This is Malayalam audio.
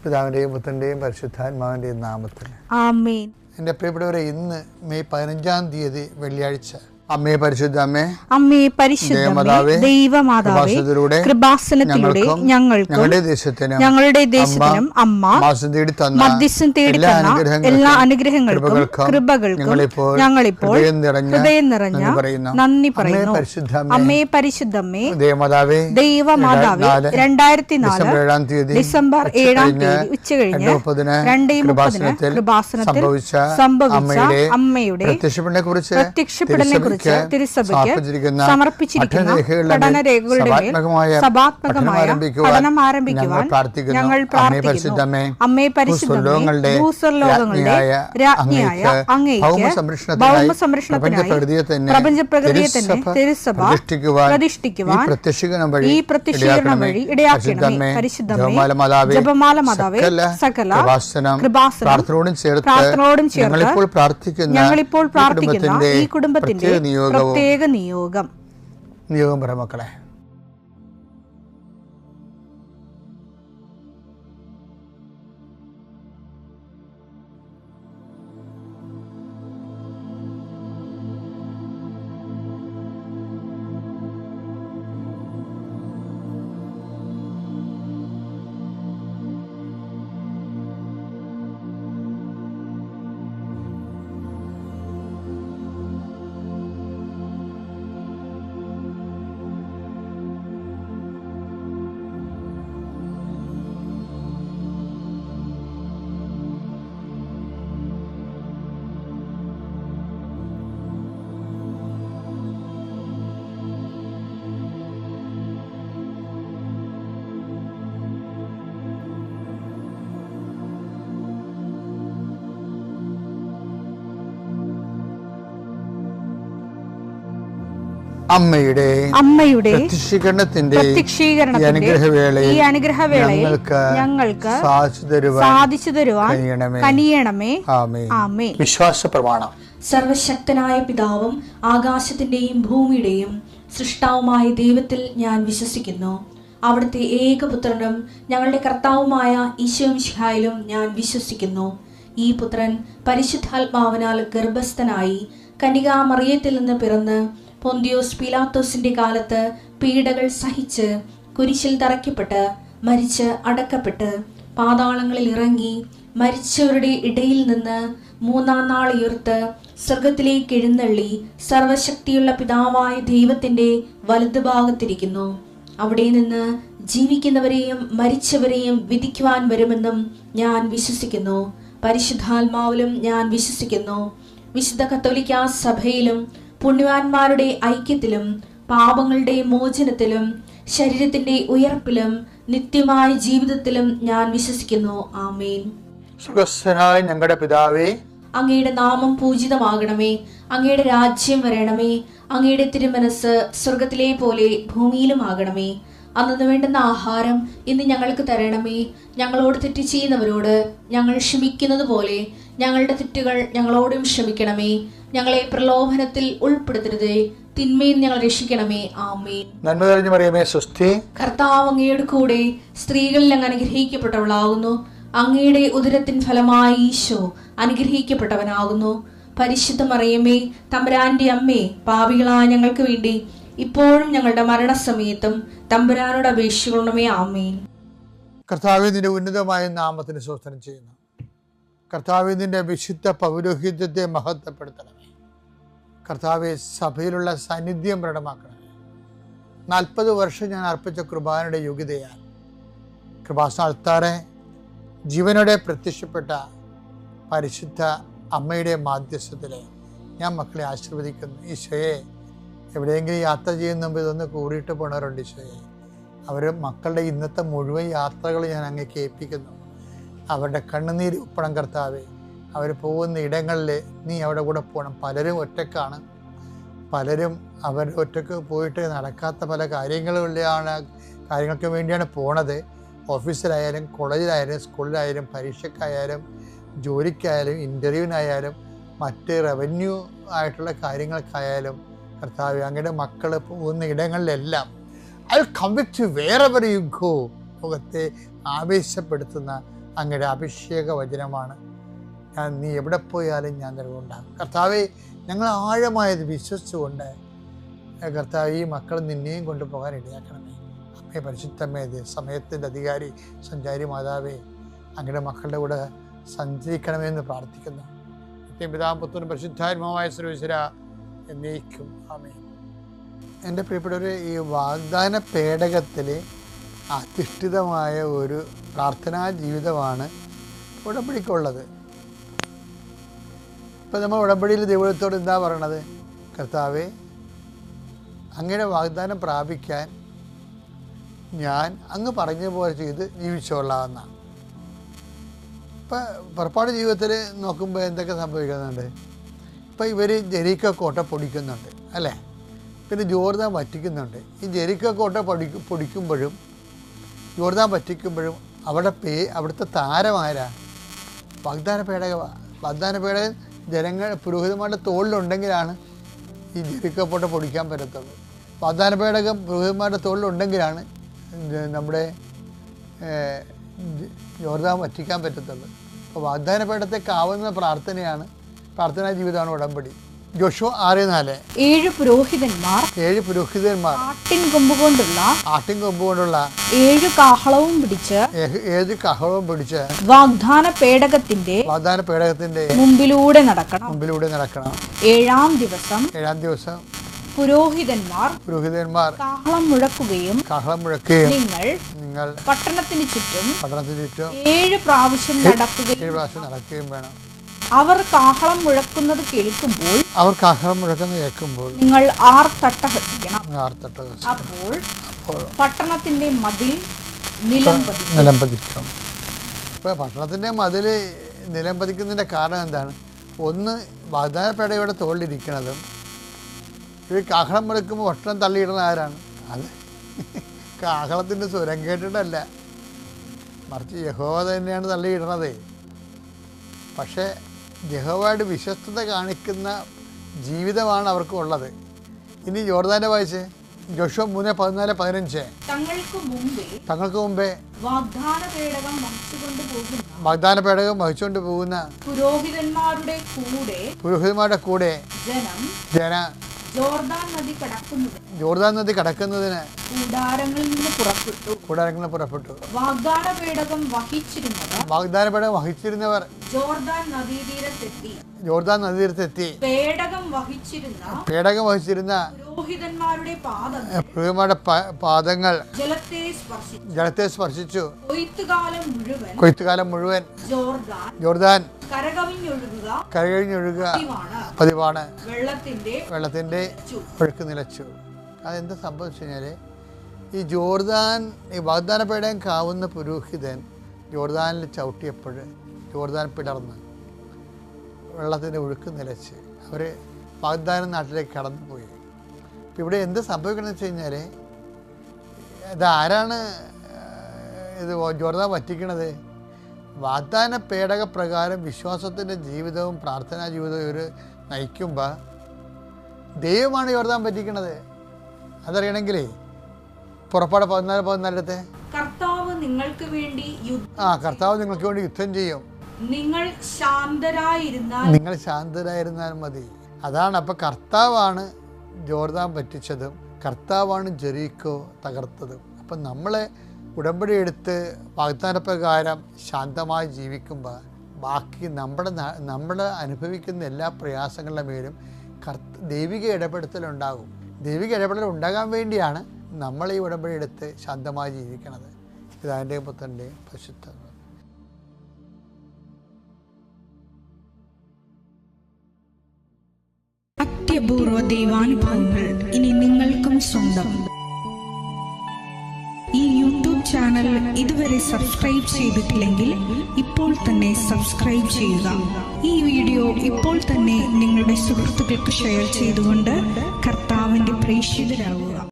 പിതാവിൻ്റെയും പുത്രൻ്റെയും പരിശുദ്ധാത്മാവിൻ്റെയും നാമത്തിൽ ആമേൻ. എൻ്റെ പ്രിയപ്പെട്ടവരെ, ഇന്ന് മെയ് 15 വെള്ളിയാഴ്ച. അമ്മേ പരിശുദ്ധ അമ്മേ, അമ്മേ പരിശുദ്ധമേ, ദൈവമാതാവേ, കൃപാസനത്തിലൂടെ ഞങ്ങളുടെ ദേശത്തിനും അമ്മ മധ്യസ്ഥം തേടി തന്ന എല്ലാ അനുഗ്രഹങ്ങൾക്കും കൃപകൾക്കും ഞങ്ങളിപ്പോൾ ഹൃദയം നിറഞ്ഞ നന്ദി പറയുന്നു. അമ്മേ പരിശുദ്ധമേ, ദൈവമാതാവേ, 2004 ഡിസംബർ 7 ഉച്ചകഴിഞ്ഞ് 2:30 കൃപാസനത്തിൽ സംഭവിച്ച അമ്മയുടെ പ്രത്യക്ഷപ്പെടലിനെ കുറിച്ച് തിരുസഭയ്ക്ക് സമർപ്പിച്ചിരിക്കുന്ന പഠനരേഖകളുടെ സഭാത്മകമായ പഠനം ആരംഭിക്കുവാൻ ഞങ്ങൾ പ്രാർത്ഥിക്കുന്നു. അമ്മേ പരിശുദ്ധമേ, ഭൂസ്വർലോകങ്ങളുടെ രാജ്ഞിയായ അങ്ങേയ്ക്ക് ഭൗമസംരക്ഷണത്തിനായി പ്രപഞ്ചപ്രകൃതിയെ തന്നെ തിരുസഭ പ്രതിഷ്ഠിക്കുവാൻ ഈ പ്രത്യക്ഷീകരണം വഴി ഇടയാക്കണമേ. പരിശുദ്ധമേ, ജപമാല മാതാവേ, സകല കൃപാസനം പ്രാർത്ഥനയോടും ചേർത്ത് ഞങ്ങളിപ്പോൾ പ്രാർത്ഥിക്കുന്ന ഈ കുടുംബത്തിന്റെ പ്രത്യേക നിയോഗം പറ മക്കളെ. അമ്മയുടെ പ്രത്യക്ഷീകരണത്തിന്റെ ഈ അനുഗ്രഹവേളയിൽ ഞങ്ങൾക്ക് സാധിച്ചു തരുവാൻ കനിയണമേ. ആമേൻ. വിശ്വാസ പ്രമാണം. സർവശക്തനായ പിതാവും ആകാശത്തിന്റെയും ഭൂമിയുടെയും സൃഷ്ടാവുമായ ദൈവത്തിൽ ഞാൻ വിശ്വസിക്കുന്നു. അവിടുത്തെ ഏകപുത്രനും ഞങ്ങളുടെ കർത്താവുമായ ഈശോമിശിഹായിലും ഞാൻ വിശ്വസിക്കുന്നു. ഈ പുത്രൻ പരിശുദ്ധാത്മാവിനാൽ ഗർഭസ്ഥനായി കന്യകാമറിയത്തിൽ നിന്ന് പിറന്ന് പൊന്തിയോസ് പീലാത്തോസിന്റെ കാലത്ത് പീഡകൾ സഹിച്ച് കുരിശിൽ തറയ്ക്കപ്പെട്ട് മരിച്ച് അടക്കപ്പെട്ട് പാതാളങ്ങളിൽ ഇറങ്ങി മരിച്ചവരുടെ ഇടയിൽ നിന്ന് 3-ാം നാൾ ഉയർത്ത് സ്വർഗത്തിലേക്ക് എഴുന്നള്ളി സർവശക്തിയുള്ള പിതാവായ ദൈവത്തിന്റെ വലതുഭാഗത്തിരിക്കുന്നു. അവിടെ നിന്ന് ജീവിക്കുന്നവരെയും മരിച്ചവരെയും വിധിക്കുവാൻ വരുമെന്നും ഞാൻ വിശ്വസിക്കുന്നു. പരിശുദ്ധാത്മാവിലും ഞാൻ വിശ്വസിക്കുന്നു. വിശുദ്ധ കത്തോലിക്കാ സഭയിലും പുണ്യവാന്മാരുടെ ഐക്യത്തിലും പാപങ്ങളുടെ മോചനത്തിലും ശരീരത്തിന്റെ ഉയർപ്പിലും നിത്യമായ ജീവിതത്തിലും ഞാൻ വിശ്വസിക്കുന്നു. ആമേൻ. സ്വർഗ്ഗസ്ഥനായ ഞങ്ങളുടെ പിതാവേ, അങ്ങയുടെ നാമം പൂജിതമാകണമേ. അങ്ങയുടെ രാജ്യം വരണമേ. അങ്ങയുടെ തിരുമനസ് സ്വർഗത്തിലെ പോലെ ഭൂമിയിലും ആകണമേ. അന്നു വേണ്ടുന്ന ആഹാരം ഇന്ന് ഞങ്ങൾക്ക് തരണമേ. ഞങ്ങളോട് തെറ്റ് ചെയ്യുന്നവരോട് ഞങ്ങൾ ക്ഷമിക്കുന്നത് പോലെ ഞങ്ങളുടെ തെറ്റുകൾ ഞങ്ങളോടും ക്ഷമിക്കണമേ. ഞങ്ങളെ പ്രലോഭനത്തിൽ ഉൾപ്പെടുത്തരുതേ, തിന്മയിൽ ഞങ്ങൾ രക്ഷിക്കണമേ. ആമേൻ. നന്മ നിറഞ്ഞ മറിയമേ, സ്വസ്തി. കർത്താവ് അങ്ങയുടെ കൂടെ സ്ത്രീകളിൽ അങ്ങ് അനുഗ്രഹിക്കപ്പെട്ടവളാകുന്നു. അങ്ങയുടെ ഉദരത്തിൻ ഫലമായി ഈശോ അനുഗ്രഹിക്കപ്പെട്ടവനാകുന്നു. പരിശുദ്ധ മറിയമേ, തമ്പുരാന്റെ അമ്മേ, പാപികളായ ഞങ്ങൾക്ക് വേണ്ടി ഇപ്പോഴും ഞങ്ങളുടെ മരണസമയത്തും തമ്പുരാനോട് അപേക്ഷിക്കണമേ. ആമേൻ. കർത്താവേ, നിന്റെ ഉന്നതമായ നാമത്തിന് സ്തോത്രം ചെയ്യുന്നു. കർത്താവേ, നിന്റെ വിശുദ്ധ പൗരോഹിത്യത്തെ മഹത്വപ്പെടുത്തണമേ. കർത്താവെ, സഭയിലുള്ള സാന്നിധ്യം പ്രകടമാക്കണമേ. 40 വർഷം ഞാൻ അർപ്പിച്ച കൃപാനയുടെ യോഗ്യതയാൽ കൃപാസ്ഥാനത്താറെ ജീവനോടെ പ്രത്യക്ഷപ്പെട്ട പരിശുദ്ധ അമ്മയുടെ മാധ്യസ്ഥത്തിലെ ഞാൻ മക്കളെ ആശീർവദിക്കുന്നു. ഈശോയെ, എവിടെയെങ്കിലും യാത്ര ചെയ്യുന്ന മുമ്പ് ഇതൊന്ന് കൂറിയിട്ട് പോണവരുണ്ട്. ഈശോയെ, അവർ മക്കളുടെ ഇന്നത്തെ മുഴുവൻ യാത്രകൾ ഞാൻ അങ്ങേക്ക് ഏൽപ്പിക്കുന്നു. അവരുടെ കണ്ണുനീര് ഉപ്പണം കർത്താവേ. അവർ പോകുന്ന ഇടങ്ങളിൽ നീ അവിടെ കൂടെ പോകണം. പലരും ഒറ്റക്കാണ്. പലരും അവർ ഒറ്റക്ക് പോയിട്ട് നടക്കാത്ത പല കാര്യങ്ങൾക്ക് വേണ്ടിയാണ് പോണത്. ഓഫീസിലായാലും കോളേജിലായാലും സ്കൂളിലായാലും പരീക്ഷയ്ക്കായാലും ജോലിക്കായാലും ഇൻ്റർവ്യൂവിനായാലും മറ്റ് റവന്യൂ ആയിട്ടുള്ള കാര്യങ്ങൾക്കായാലും കർത്താവേ, അങ്ങയുടെ മക്കൾ പോകുന്ന ഇടങ്ങളിലെല്ലാം I will come with you wherever you go. ലോകത്തെ ആവേശപ്പെടുത്തുന്ന അങ്ങയുടെ അഭിഷേക വചനമാണ്. നീ എവിടെ പോയാലും ഞാൻ നിലകൊണ്ടാകും. കർത്താവെ, ഞങ്ങൾ ആഴമായത് വിശ്വസിച്ചുകൊണ്ട് കർത്താവ് ഈ മക്കൾ നിന്നെയും കൊണ്ടുപോകാൻ ഇടയാക്കണമേ. അമ്മേ, പരിശുദ്ധമേ, സമയത്തിൻ്റെ അധികാരി സഞ്ചാരി മാതാവേ, അങ്ങയുടെ മക്കളുടെ കൂടെ സഞ്ചരിക്കണമേ എന്ന് പ്രാർത്ഥിക്കുന്നു. പിതാവും പുത്രനും പരിശുദ്ധാത്മാവായ സർവ്വേശ്വര എന്നേക്കും ആമേൻ. എൻ്റെ പ്രിയപ്പെട്ടവരെ, ഈ വാഗ്ദാന പേടകത്തിൽ അധിഷ്ഠിതമായ ഒരു പ്രാർത്ഥനാ ജീവിതമാണ് ഉടമ്പടിക്കുള്ളത്. ഇപ്പം നമ്മൾ ഉടമ്പടിയിൽ ദൈവത്തോട് എന്താ പറയണത്? കർത്താവേ, അങ്ങയുടെ വാഗ്ദാനം പ്രാപിക്കാൻ ഞാൻ അങ്ങ് പറഞ്ഞ പോലെ ചെയ്ത് ജീവിച്ചോളാമെന്നാണ്. ഇപ്പം പുറപ്പാട് ജീവിതത്തിൽ നോക്കുമ്പോൾ എന്തൊക്കെ സംഭവിക്കുന്നുണ്ട്? ഇപ്പം ഇവർ ജെറിക്കോ കോട്ട പൊടിക്കുന്നുണ്ട് അല്ലേ? പിന്നെ ജോർദാൻ വറ്റിക്കുന്നുണ്ട്. ഈ ജെറിക്കോ കോട്ട പൊടിക്കുമ്പോഴും ജോർദാൻ വറ്റിക്കുമ്പോഴും അവിടുത്തെ താരമാരാ? വാഗ്ദാന പേടകമാണ്. വാഗ്ദാന പേടകം പുരോഹിതന്മാരുടെ തോളിലുണ്ടെങ്കിലാണ് ഈ ജെറിക്കോ കോട്ട പൊടിക്കാൻ പറ്റത്തുള്ളൂ. വാഗ്ദാന പേടകം പുരോഹിതന്മാരുടെ തോളിലുണ്ടെങ്കിലാണ് നമ്മുടെ ജോർദാൻ വറ്റിക്കാൻ പറ്റത്തുള്ളൂ. അപ്പോൾ വാഗ്ദാന പേടത്തേക്കാവുന്ന പ്രാർത്ഥനാ ജീവിതമാണ് ഉടമ്പടി. ജോഷുവ 6:4. 7 പുരോഹിതന്മാർ ആട്ടിൻ കൊമ്പ് കൊണ്ടുള്ള 7 കാഹളവും പിടിച്ച് വാഗ്ദാന പേടകത്തിന്റെ മുമ്പിലൂടെ നടക്കണം. 7-ാം ദിവസം പുരോഹിതന്മാർ കാഹളം മുഴക്കുകയും നിങ്ങൾ പട്ടണത്തിന് ചുറ്റും 7 പ്രാവശ്യം നടക്കുകയും വേണം. അവർ കാഹളം മുഴക്കുന്നത് കേൾക്കുമ്പോൾ നിങ്ങൾ ആർത്തട്ടഹസിക്കണം. അപ്പോൾ പട്ടണത്തിന്റെ മതിൽ നിലംപതിക്കും. ഇപ്പോൾ പട്ടണത്തിന്റെ മതിൽ നിലംപതിക്കുന്നതിന്റെ കാരണം എന്താണ്? ഒന്ന്, വാഗ്ദാന പേടകയുടെ തോളിലിരിക്കുന്നതും ഇവർ കാഹളം മുഴക്കുമ്പോൾ പട്ടണം തള്ളിയിടുന്ന ആരാണ്? അത് കാഹളത്തിൻ്റെ സ്വരം കേട്ടിട്ടല്ല, മറിച്ച് യഹോവ തന്നെയാണ് തള്ളിയിടുന്നത്. പക്ഷേ യഹോവയുടെ വിശ്വസ്തത കാണിക്കുന്ന ജീവിതമാണ് അവർക്കുള്ളത്. ഇനി ജോർദാൻ്റെ വായിച്ച് ജോഷുവ 3:14-15. തങ്ങൾക്ക് മുമ്പേ വാഗ്ദാന പേടകം വഹിച്ചുകൊണ്ട് പോകുന്ന പുരോഹിതന്മാരുടെ കൂടെ ജോർദാൻ നദി കടക്കുന്നതിന് കൂടാരങ്ങളിൽ നിന്ന് പുറപ്പെട്ടു. വാഗ്ദാന പേടകം വഹിച്ചിരുന്നവർ ജോർദാൻ നദീതീരത്തെത്തി. പേടകം വഹിച്ചിരുന്ന പുരോഹിതന്മാരുടെ പാദങ്ങൾ ജലത്തെ സ്പർശിച്ചു. കൊയ്ത്തുകാലം മുഴുവൻ ജോർദാൻ കരകവിഞ്ഞൊഴുകുക പതിവാണ്. വെള്ളത്തിന്റെ ഒഴുക്ക് നിലച്ചു. അതെന്താ സംഭവിച്ചു കഴിഞ്ഞാൽ, ഈ വാഗ്ദാന പേടകം കാവുന്ന പുരോഹിതൻ ജോർദാനിൽ ചവിട്ടിയപ്പോൾ ജോർദാൻ പിളർന്ന് വെള്ളത്തിൻ്റെ ഒഴുക്ക് നിലച്ച് അവർ വാഗ്ദാന നാട്ടിലേക്ക് കടന്നുപോയി. ഇപ്പം ഇവിടെ എന്ത് സംഭവിക്കണമെന്ന് വെച്ച് കഴിഞ്ഞാൽ, ഇതാരാണ് ജോർദാൻ വറ്റിക്കണത്? വാഗ്ദാന പേടക പ്രകാരം വിശ്വാസത്തിൻ്റെ ജീവിതവും പ്രാർത്ഥനാ ജീവിതവും ഇവർ നയിക്കുമ്പോൾ ദൈവമാണ് ജോർദാൻ പറ്റിക്കണത്. അതറിയണമെങ്കിലേ പുറപ്പാട് 14:14 കർത്താവ് നിങ്ങൾക്ക് വേണ്ടി യുദ്ധം ചെയ്യും. നിങ്ങൾ ശാന്തരായിരുന്നാൽ മതി. അതാണ്. അപ്പം കർത്താവാണ് ജോർദാൻ പറ്റിച്ചതും കർത്താവാണ് ജെറിക്കോ തകർത്തതും. അപ്പം നമ്മളെ ഉടമ്പടി എടുത്ത് വാഗ്ദാനപ്രകാരം ശാന്തമായി ജീവിക്കുമ്പോൾ ബാക്കി നമ്മുടെ അനുഭവിക്കുന്ന എല്ലാ പ്രയാസങ്ങളുടെ മേലും ദൈവിക ഇടപെടലുണ്ടാകും. ദൈവിക ഇടപെടൽ ഉണ്ടാകാൻ വേണ്ടിയാണ് നമ്മൾ ഈ ഉടമ്പടി എടുത്ത് ശാന്തമായി ജീവിക്കുന്നത്. പിതാവിൻ്റെയും പുത്രൻ്റെയും പരിശുദ്ധ അത്യപൂർവ ദൈവാനുഭവങ്ങൾ ഇനി നിങ്ങൾക്കും സ്വന്തം. ഈ യൂട്യൂബ് ചാനൽ ഇതുവരെ സബ്സ്ക്രൈബ് ചെയ്തിട്ടില്ലെങ്കിൽ ഇപ്പോൾ തന്നെ സബ്സ്ക്രൈബ് ചെയ്യുക. ഈ വീഡിയോ ഇപ്പോൾ തന്നെ നിങ്ങളുടെ സുഹൃത്തുക്കൾക്ക് ഷെയർ ചെയ്തുകൊണ്ട് കർത്താവിൻ്റെ പ്രേക്ഷിതരാകുക.